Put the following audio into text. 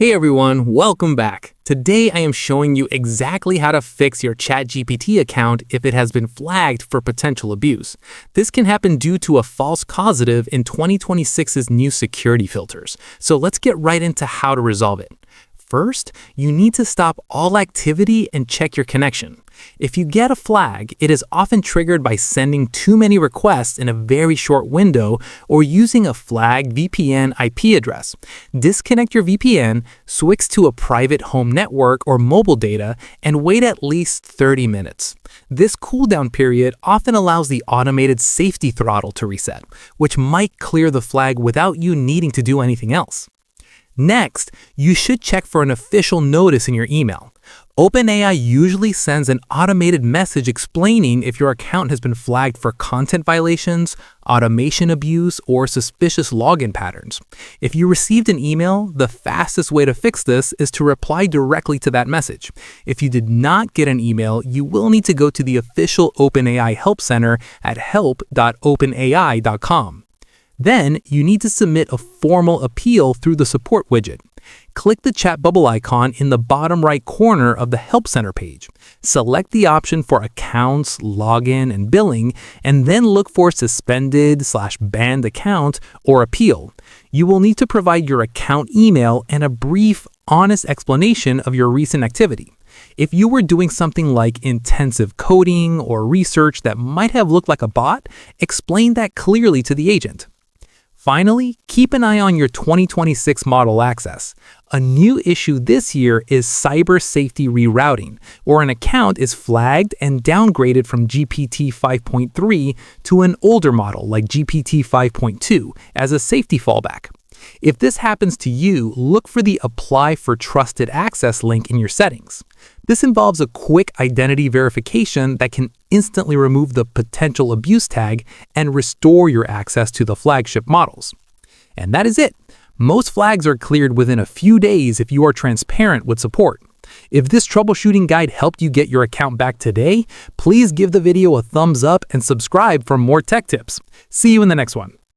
Hey everyone, welcome back. Today I am showing you exactly how to fix your ChatGPT account if it has been flagged for potential abuse. This can happen due to a false positive in 2026's new security filters. So let's get right into how to resolve it. First, you need to stop all activity and check your connection. If you get a flag, it is often triggered by sending too many requests in a very short window or using a flagged VPN IP address. Disconnect your VPN, switch to a private home network or mobile data, and wait at least 30 minutes. This cooldown period often allows the automated safety throttle to reset, which might clear the flag without you needing to do anything else. Next, you should check for an official notice in your email. OpenAI usually sends an automated message explaining if your account has been flagged for content violations, automation abuse, or suspicious login patterns. If you received an email, the fastest way to fix this is to reply directly to that message. If you did not get an email, you will need to go to the official OpenAI Help Center at help.openai.com. Then, you need to submit a formal appeal through the support widget. Click the chat bubble icon in the bottom right corner of the Help Center page. Select the option for accounts, login, and billing, and then look for suspended/banned account or appeal. You will need to provide your account email and a brief, honest explanation of your recent activity. If you were doing something like intensive coding or research that might have looked like a bot, explain that clearly to the agent. Finally, keep an eye on your 2026 model access. A new issue this year is cyber safety rerouting, where an account is flagged and downgraded from GPT 5.3 to an older model like GPT 5.2 as a safety fallback. If this happens to you, look for the Apply for Trusted Access link in your settings. This involves a quick identity verification that can instantly remove the potential abuse tag and restore your access to the flagship models. And that is it. Most flags are cleared within a few days if you are transparent with support. If this troubleshooting guide helped you get your account back today, please give the video a thumbs up and subscribe for more tech tips. See you in the next one.